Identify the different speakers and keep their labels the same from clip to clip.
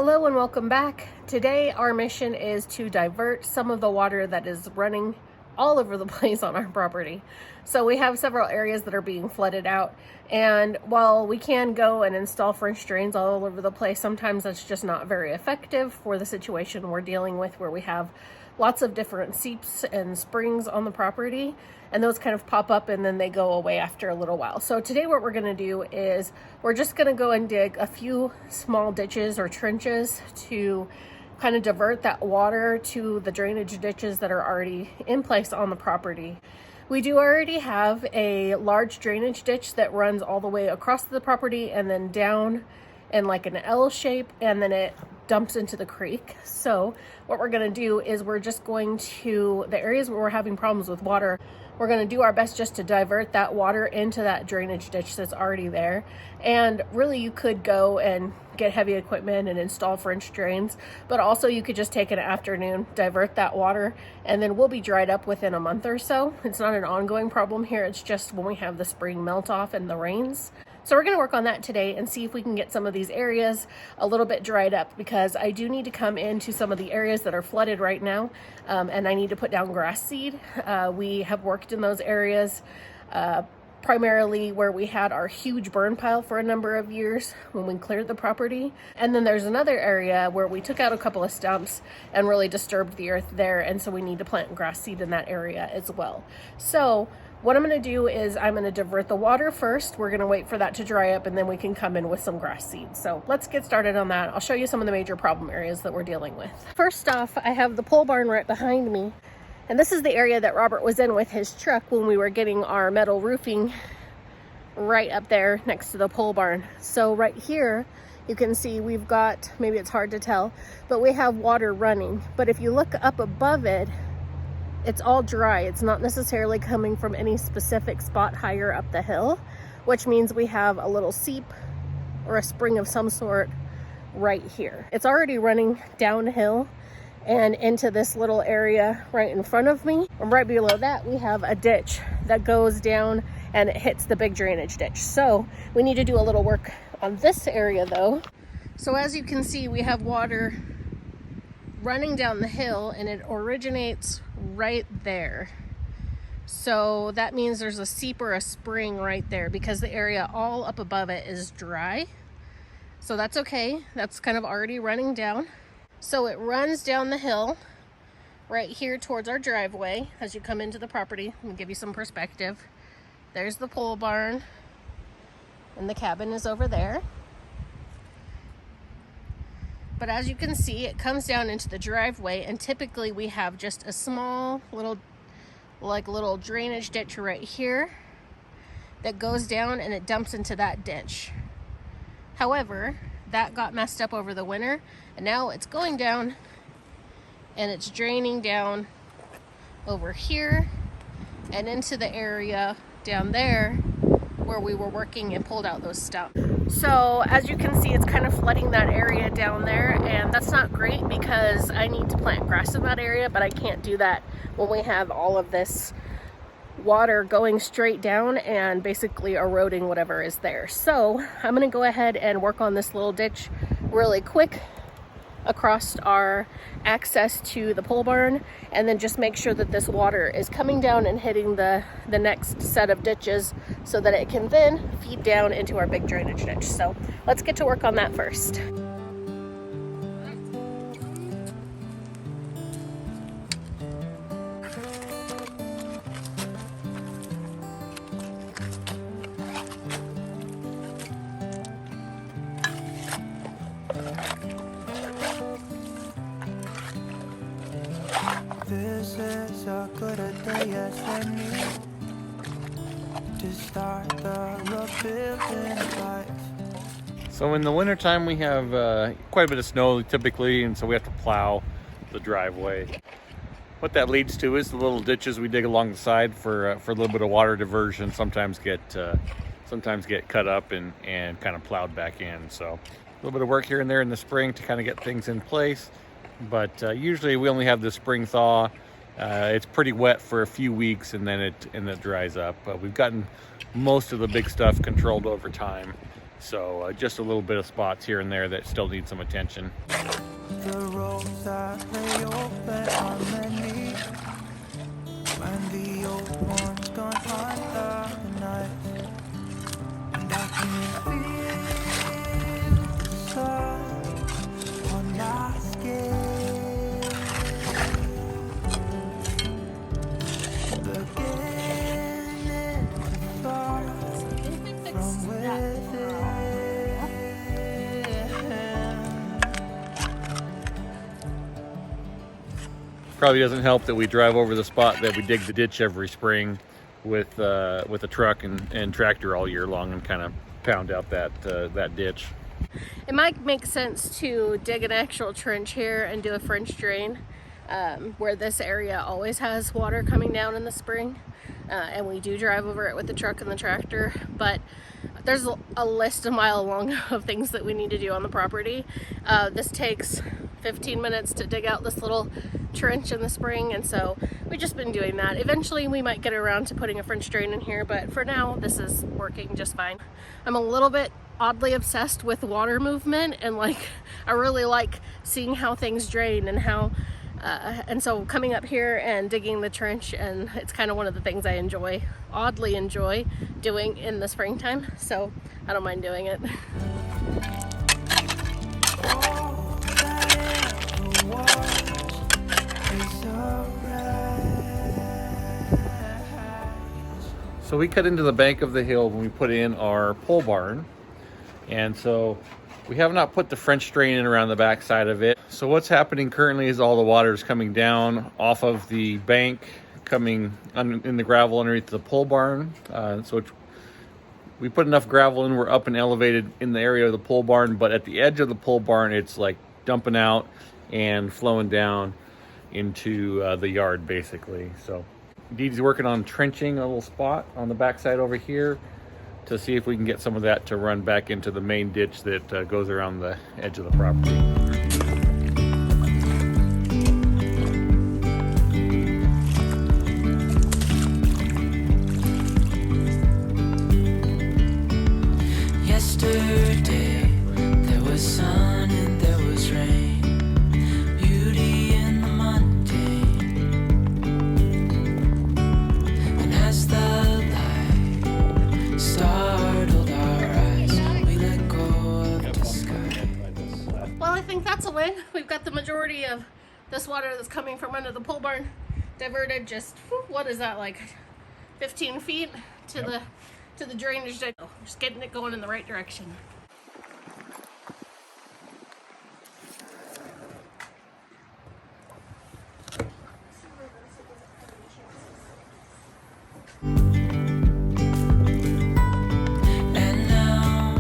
Speaker 1: Hello and welcome back. Today our mission is to divert some of the water that is running all over the place on our property. So we have several areas that are being flooded out, and while we can go and install French drains all over the place, sometimes that's just not very effective for the situation we're dealing with, where we have lots of different seeps and springs on the property, and those kind of pop up and then they go away after a little while. So today what we're going to do is we're just going to go and dig a few small ditches or trenches to kind of divert that water to the drainage ditches that are already in place on the property. We do already have a large drainage ditch that runs all the way across the property and then down in like an L shape, and then it dumps into the creek. So what we're going to do is we're just going to, the areas where we're having problems with water, we're going to do our best just to divert that water into that drainage ditch that's already there. And really you could go and get heavy equipment and install French drains, but also you could just take an afternoon, divert that water, and then we'll be dried up within a month or so. It's not an ongoing problem here. It's just when we have the spring melt off and the rains. So we're going to work on that today and see if we can get some of these areas a little bit dried up, because I do need to come into some of the areas that are flooded right now, and I need to put down grass seed. We have worked in those areas primarily where we had our huge burn pile for a number of years when we cleared the property. And then there's another area where we took out a couple of stumps and really disturbed the earth there, and so we need to plant grass seed in that area as well. So what I'm going to do is I'm going to divert the water first. We're going to wait for that to dry up, and then we can come in with some grass seed. So let's get started on that. I'll show you some of the major problem areas that we're dealing with. First off, I have the pole barn right behind me. And this is the area that Robert was in with his truck when we were getting our metal roofing right up there next to the pole barn. So right here, you can see we've got, maybe it's hard to tell, but we have water running. But if you look up above it, it's all dry. It's not necessarily coming from any specific spot higher up the hill, which means we have a little seep or a spring of some sort right here. It's already running downhill and into this little area right in front of me. And right below that, we have a ditch that goes down and it hits the big drainage ditch. So we need to do a little work on this area though. So as you can see, we have water running down the hill and it originates right there. So that means there's a seep or a spring right there, because the area all up above it is dry. So that's okay. That's kind of already running down. So it runs down the hill right here towards our driveway as you come into the property. Let me give you some perspective. There's the pole barn and the cabin is over there. But as you can see, it comes down into the driveway, and typically we have just a small little drainage ditch right here that goes down and it dumps into that ditch. However, that got messed up over the winter, and now it's going down and it's draining down over here and into the area down there where we were working and pulled out those stumps. So as you can see, it's kind of flooding that area down there, and that's not great because I need to plant grass in that area, but I can't do that when we have all of this water going straight down and basically eroding whatever is there. So I'm going to go ahead and work on this little ditch really quick across our access to the pole barn, and then just make sure that this water is coming down and hitting the next set of ditches so that it can then feed down into our big drainage ditch. So let's get to work on that first.
Speaker 2: This is a good day as any to start the rebuilding life.
Speaker 3: So in the wintertime we have quite a bit of snow typically, and so we have to plow the driveway. What that leads to is the little ditches we dig along the side for a little bit of water diversion sometimes get cut up and kind of plowed back in. So a little bit of work here and there in the spring to kind of get things in place. But usually we only have the spring thaw. It's pretty wet for a few weeks and then it dries up. We've gotten most of the big stuff controlled over time. So just a little bit of spots here and there that still need some attention.
Speaker 2: The roads that lay open are many. When the old one's gone under the night, and I can feel the sun on my skin. Beginning to thaw from within.
Speaker 3: Probably doesn't help that we drive over the spot that we dig the ditch every spring with a truck and tractor all year long and kind of pound out that ditch.
Speaker 1: It might make sense to dig an actual trench here and do a French drain where this area always has water coming down in the spring, and we do drive over it with the truck and the tractor, but there's a list a mile long of things that we need to do on the property. This takes 15 minutes to dig out this little trench in the spring, and so we've just been doing that. Eventually we might get around to putting a French drain in here, but for now this is working just fine. I'm a little bit oddly obsessed with water movement, and like I really like seeing how things drain and how and so coming up here and digging the trench, and it's kind of one of the things I oddly enjoy doing in the springtime, so I don't mind doing it.
Speaker 3: So we cut into the bank of the hill when we put in our pole barn, and so we have not put the French drain in around the back side of it. So what's happening currently is all the water is coming down off of the bank, coming in the gravel underneath the pole barn. We put enough gravel in, we're up and elevated in the area of the pole barn, but at the edge of the pole barn, it's like dumping out and flowing down into the yard basically. So Dee's working on trenching a little spot on the backside over here to see if we can get some of that to run back into the main ditch that goes around the edge of the property.
Speaker 2: Yesterday there was sun and there was rain, beauty in the mundane, and as the light startled our eyes, we let go of the sky.
Speaker 1: Well, I think that's a win. We've got the majority of this water that's coming from under the pole barn diverted. Just what is that, like 15 feet to the drainage ditch. Just getting it going in the right direction.
Speaker 2: And now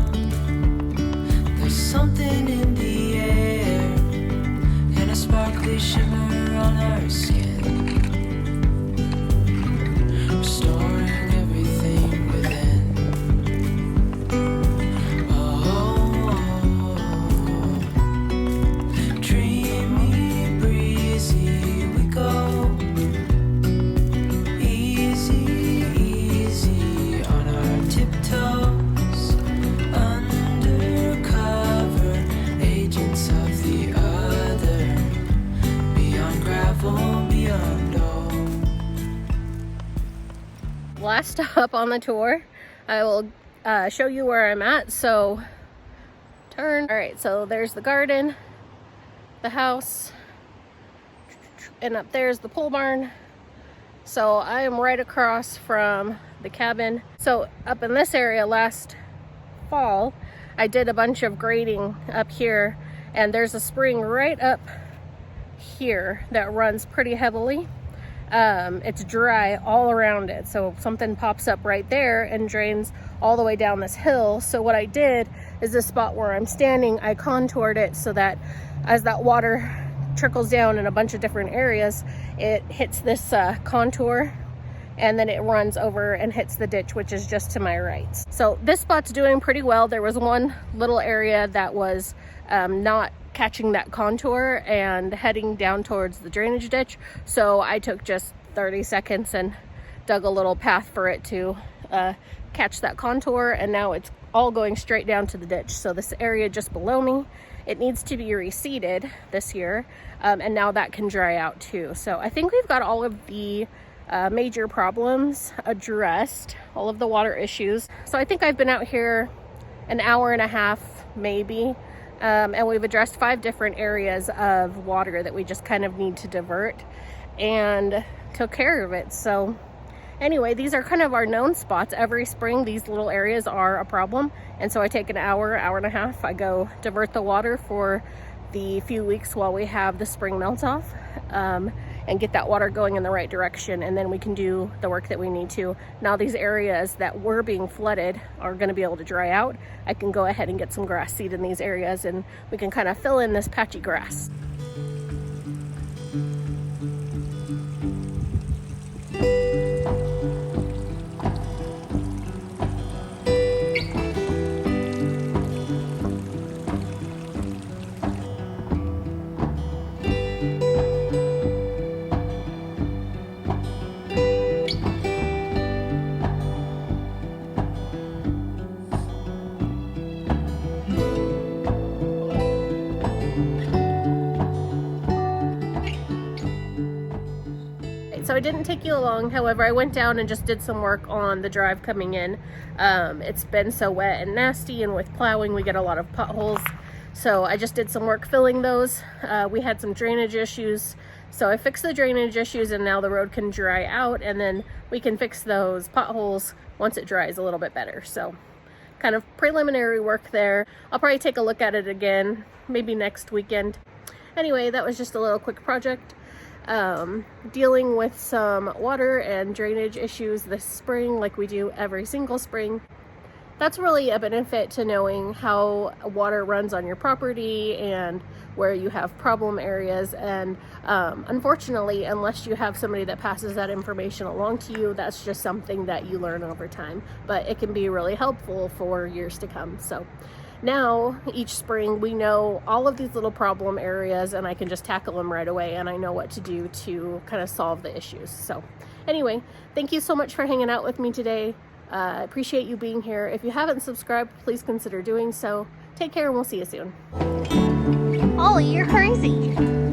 Speaker 2: there's something in the air and a sparkly shimmer on our skin, restoring everything within. Dreamy, breezy we go, easy, easy on our tiptoes, undercover agents of the other, beyond gravel, beyond all.
Speaker 1: Last stop on the tour, I will show you where I'm at. So turn. All right, so there's the garden, the house, and up there's the pole barn. So I am right across from the cabin. So up in this area last fall, I did a bunch of grading up here, and there's a spring right up here that runs pretty heavily. It's dry all around it, so something pops up right there and drains all the way down this hill. So what I did is this spot where I'm standing, I contoured it so that as that water trickles down in a bunch of different areas, it hits this contour, and then it runs over and hits the ditch, which is just to my right. So this spot's doing pretty well. There was one little area that was not catching that contour and heading down towards the drainage ditch, so I took just 30 seconds and dug a little path for it to catch that contour, and now it's all going straight down to the ditch. So this area just below me, it needs to be reseeded this year, and now that can dry out too. So I think we've got all of the major problems addressed, all of the water issues. So I think I've been out here an hour and a half maybe, and we've addressed 5 different areas of water that we just kind of need to divert, and took care of it. So anyway, these are kind of our known spots. Every spring these little areas are a problem, and so I take an hour and a half. I go divert the water for the few weeks while we have the spring melt off, and get that water going in the right direction, and then we can do the work that we need to. Now these areas that were being flooded are going to be able to dry out. I can go ahead and get some grass seed in these areas, and we can kind of fill in this patchy grass. So I didn't take you along. However, I went down and just did some work on the drive coming in. It's been so wet and nasty, and with plowing we get a lot of potholes. So I just did some work filling those. We had some drainage issues. So I fixed the drainage issues, and now the road can dry out, and then we can fix those potholes once it dries a little bit better. So kind of preliminary work there. I'll probably take a look at it again, maybe next weekend. Anyway, that was just a little quick project. Dealing with some water and drainage issues this spring, like we do every single spring. That's really a benefit to knowing how water runs on your property and where you have problem areas. And unfortunately, unless you have somebody that passes that information along to you, that's just something that you learn over time. But it can be really helpful for years to come. So now each spring we know all of these little problem areas, and I can just tackle them right away, and I know what to do to kind of solve the issues. So anyway, thank you so much for hanging out with me today. I appreciate you being here. If you haven't subscribed, please consider doing so. Take care, and we'll see you soon.
Speaker 4: Ollie, you're crazy.